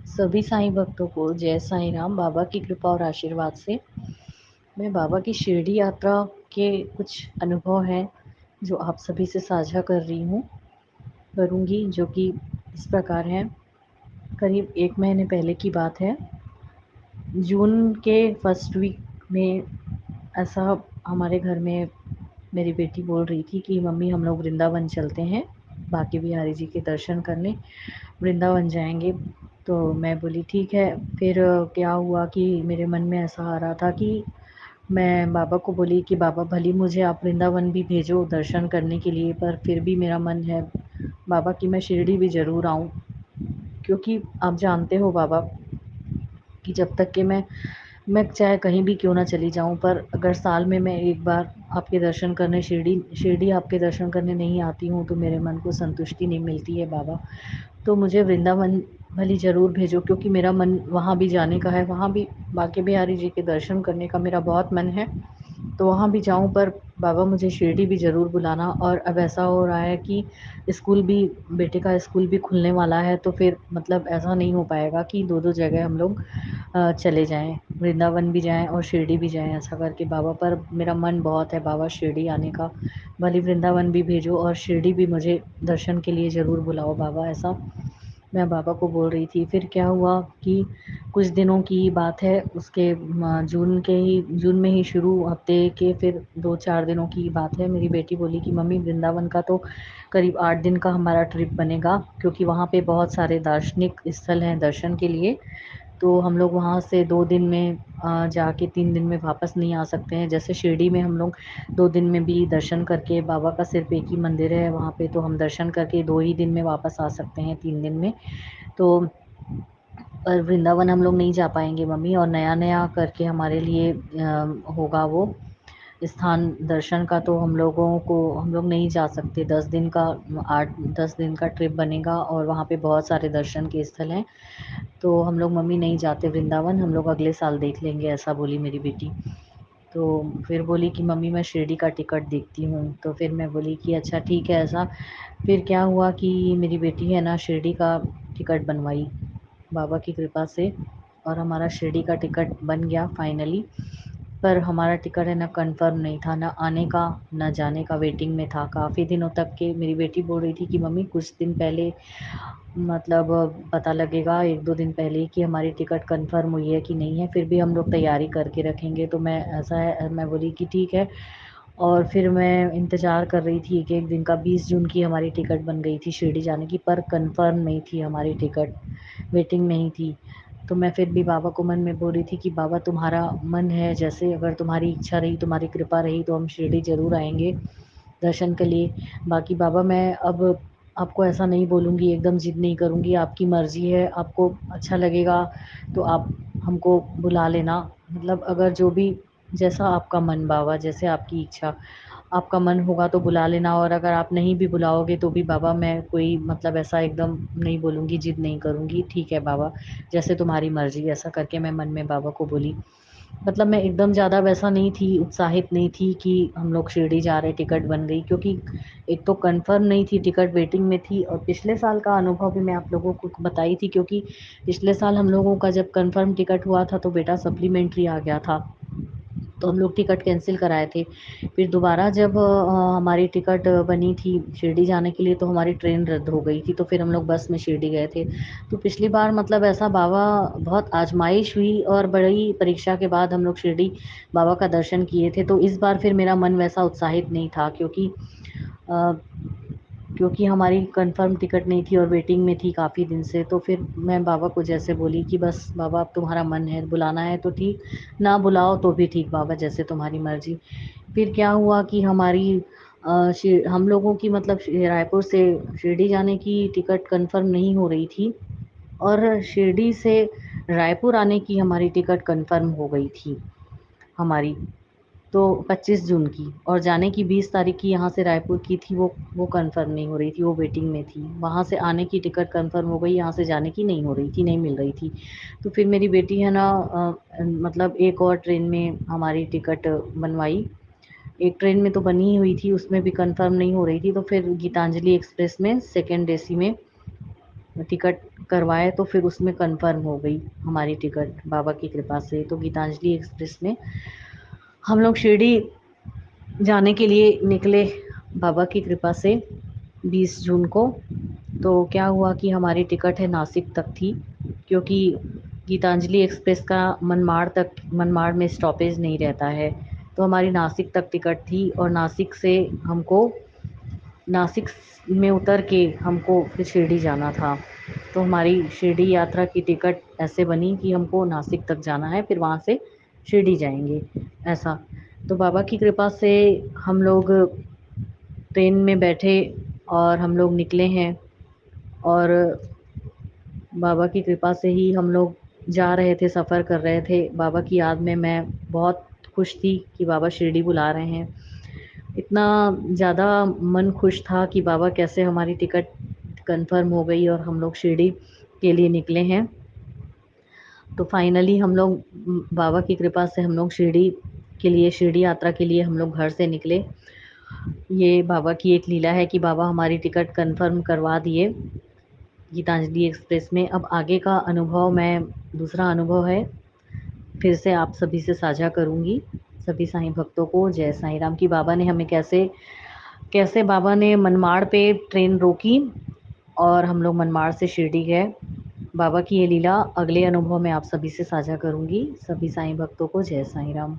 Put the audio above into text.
सभी साईं भक्तों को जय साईं राम। बाबा की कृपा और आशीर्वाद से मैं बाबा की शिरडी यात्रा के कुछ अनुभव हैं जो आप सभी से साझा करूँगी, जो कि इस प्रकार हैं। करीब 1 महीने पहले की बात है। जून के फर्स्ट वीक में ऐसा हमारे घर में मेरी बेटी बोल रही थी कि मम्मी हम लोग वृंदावन चलते हैं, बांके बिहारी जी के दर्शन करने वृंदावन जाएँगे। तो मैं बोली ठीक है। फिर क्या हुआ कि मेरे मन में ऐसा आ रहा था कि मैं बाबा को बोली कि बाबा भले मुझे आप वृंदावन भी भेजो दर्शन करने के लिए, पर फिर भी मेरा मन है बाबा कि मैं शिरडी भी ज़रूर आऊँ। क्योंकि आप जानते हो बाबा कि जब तक कि मैं चाहे कहीं भी क्यों ना चली जाऊँ, पर अगर साल में मैं एक बार आपके दर्शन करने शिरडी आपके दर्शन करने नहीं आती हूँ, तो मेरे मन को संतुष्टि नहीं मिलती है बाबा। तो मुझे वृंदावन भली ज़रूर भेजो, क्योंकि मेरा मन वहाँ भी जाने का है, वहाँ भी बांके बिहारी जी के दर्शन करने का मेरा बहुत मन है। तो वहाँ भी जाऊँ, पर बाबा मुझे शिरडी भी ज़रूर बुलाना। और अब ऐसा हो रहा है कि स्कूल भी बेटे का स्कूल भी खुलने वाला है, तो फिर मतलब ऐसा नहीं हो पाएगा कि 2-2 जगह हम लोग चले जाएँ, वृंदावन भी जाएँ और शिरडी भी जाएँ ऐसा करके बाबा। पर मेरा मन बहुत है बाबा शिरडी आने का, भले वृंदावन भी भेजो और शिरडी भी मुझे दर्शन के लिए ज़रूर बुलाओ बाबा, ऐसा मैं बाबा को बोल रही थी। फिर क्या हुआ कि कुछ दिनों की बात है, उसके जून में ही शुरू हफ्ते के फिर 2-4 दिनों की बात है, मेरी बेटी बोली कि मम्मी वृंदावन का तो करीब 8 दिन का हमारा ट्रिप बनेगा, क्योंकि वहाँ पे बहुत सारे दार्शनिक स्थल हैं दर्शन के लिए। तो हम लोग वहाँ से 2 दिन में जाके 3 दिन में वापस नहीं आ सकते हैं। जैसे शिरडी में हम लोग 2 दिन में भी दर्शन करके, बाबा का सिर्फ़ एक ही मंदिर है वहाँ पे, तो हम दर्शन करके 2 ही दिन में वापस आ सकते हैं 3 दिन में। तो पर वृंदावन हम लोग नहीं जा पाएँगे मम्मी, और नया-नया करके हमारे लिए होगा वो स्थान दर्शन का, तो हम लोग नहीं जा सकते। 10 दिन का ट्रिप बनेगा और वहाँ पे बहुत सारे दर्शन के स्थल हैं। तो हम लोग मम्मी नहीं जाते वृंदावन, हम लोग अगले साल देख लेंगे, ऐसा बोली मेरी बेटी। तो फिर बोली कि मम्मी मैं शिरडी का टिकट देखती हूँ। तो फिर मैं बोली कि अच्छा ठीक है ऐसा। फिर क्या हुआ कि मेरी बेटी है ना शिरडी का टिकट बनवाई बाबा की कृपा से, और हमारा शिरडी का टिकट बन गया फाइनली। पर हमारा टिकट है ना कन्फर्म नहीं था, ना आने का ना जाने का, वेटिंग में था काफ़ी दिनों तक के। मेरी बेटी बोल रही थी कि मम्मी कुछ दिन पहले मतलब पता लगेगा 1-2 दिन पहले ही कि हमारी टिकट कन्फर्म हुई है कि नहीं है, फिर भी हम लोग तैयारी करके रखेंगे। तो मैं ऐसा है, मैं बोली कि ठीक है। और फिर मैं इंतज़ार कर रही थी एक-एक दिन का। 20 जून की हमारी टिकट बन गई थी शिरडी जाने की, पर कन्फर्म नहीं थी हमारी टिकट, वेटिंग में ही थी। तो मैं फिर भी बाबा को मन में बोल रही थी कि बाबा तुम्हारा मन है, जैसे अगर तुम्हारी इच्छा रही, तुम्हारी कृपा रही, तो हम शिरडी ज़रूर आएँगे दर्शन के लिए। बाकी बाबा मैं अब आपको ऐसा नहीं बोलूँगी, एकदम ज़िद नहीं करूँगी, आपकी मर्ज़ी है, आपको अच्छा लगेगा तो आप हमको बुला लेना। मतलब अगर जो भी जैसा आपका मन बाबा, जैसे आपकी इच्छा, आपका मन होगा तो बुला लेना, और अगर आप नहीं भी बुलाओगे तो भी बाबा मैं कोई मतलब ऐसा एकदम नहीं बोलूँगी, ज़िद नहीं करूँगी, ठीक है बाबा, जैसे तुम्हारी मर्ज़ी, ऐसा करके मैं मन में बाबा को बोली। मतलब मैं एकदम ज़्यादा वैसा नहीं थी, उत्साहित नहीं थी कि हम लोग शिरडी जा रहे, टिकट बन गई, क्योंकि एक तो कन्फर्म नहीं थी, टिकट वेटिंग में थी। और पिछले साल का अनुभव भी मैं आप लोगों को बताई थी, क्योंकि पिछले साल हम लोगों का जब कन्फर्म टिकट हुआ था तो बेटा सप्लीमेंट्री आ गया था, तो हम लोग टिकट कैंसिल कराए थे। फिर दोबारा जब हमारी टिकट बनी थी शिरडी जाने के लिए, तो हमारी ट्रेन रद्द हो गई थी, तो फिर हम लोग बस में शिरडी गए थे। तो पिछली बार मतलब ऐसा बाबा बहुत आज़माइश हुई और बड़ी परीक्षा के बाद हम लोग शिरडी बाबा का दर्शन किए थे। तो इस बार फिर मेरा मन वैसा उत्साहित नहीं था, अ, क्योंकि हमारी कंफर्म टिकट नहीं थी और वेटिंग में थी काफ़ी दिन से। तो फिर मैं बाबा को जैसे बोली कि बस बाबा अब तुम्हारा मन है, बुलाना है तो ठीक, ना बुलाओ तो भी ठीक बाबा, जैसे तुम्हारी मर्ज़ी। फिर क्या हुआ कि हम लोगों की मतलब रायपुर से शिरडी जाने की टिकट कंफर्म नहीं हो रही थी, और शिरडी से रायपुर आने की हमारी टिकट कंफर्म हो गई थी हमारी, तो 25 जून की, और जाने की 20 तारीख की यहाँ से रायपुर की थी, वो कंफर्म नहीं हो रही थी, वो वेटिंग में थी। वहाँ से आने की टिकट कंफर्म हो गई, यहाँ से जाने की नहीं हो रही थी, नहीं मिल रही थी। तो फिर मेरी बेटी है ना मतलब एक और ट्रेन में हमारी टिकट बनवाई। एक ट्रेन में तो बनी ही हुई थी, उसमें भी कंफर्म नहीं हो रही थी, तो फिर गीतांजलि एक्सप्रेस में सेकंड एसी में टिकट करवाए तो फिर उसमें कन्फर्म हो गई हमारी टिकट बाबा की कृपा से। तो गीतांजलि एक्सप्रेस में हम लोग शिरडी जाने के लिए निकले बाबा की कृपा से 20 जून को। तो क्या हुआ कि हमारी टिकट है नासिक तक थी, क्योंकि गीतांजलि एक्सप्रेस का मनमाड़ में स्टॉपेज नहीं रहता है। तो हमारी नासिक तक टिकट थी और नासिक में उतर के हमको फिर शिरडी जाना था। तो हमारी शिरडी यात्रा की टिकट ऐसे बनी कि हमको नासिक तक जाना है, फिर वहाँ से शिरडी जाएंगे ऐसा। तो बाबा की कृपा से हम लोग ट्रेन में बैठे और हम लोग निकले हैं, और बाबा की कृपा से ही हम लोग जा रहे थे, सफ़र कर रहे थे। बाबा की याद में मैं बहुत खुश थी कि बाबा शिरडी बुला रहे हैं। इतना ज़्यादा मन खुश था कि बाबा कैसे हमारी टिकट कंफर्म हो गई और हम लोग शिरडी के लिए निकले हैं। तो फाइनली हम लोग बाबा की कृपा से हम लोग शिरडी यात्रा के लिए हम लोग घर से निकले। ये बाबा की एक लीला है कि बाबा हमारी टिकट कंफर्म करवा दिए गीतांजलि एक्सप्रेस में। अब आगे का दूसरा अनुभव है, फिर से आप सभी से साझा करूँगी। सभी साईं भक्तों को जय साईं राम। कि बाबा ने हमें कैसे कैसे बाबा ने मनमाड़ पे ट्रेन रोकी और हम लोग मनमाड़ से शिरडी गए। बाबा की ये लीला अगले अनुभव में आप सभी से साझा करूँगी। सभी साईं भक्तों को जय साईं राम।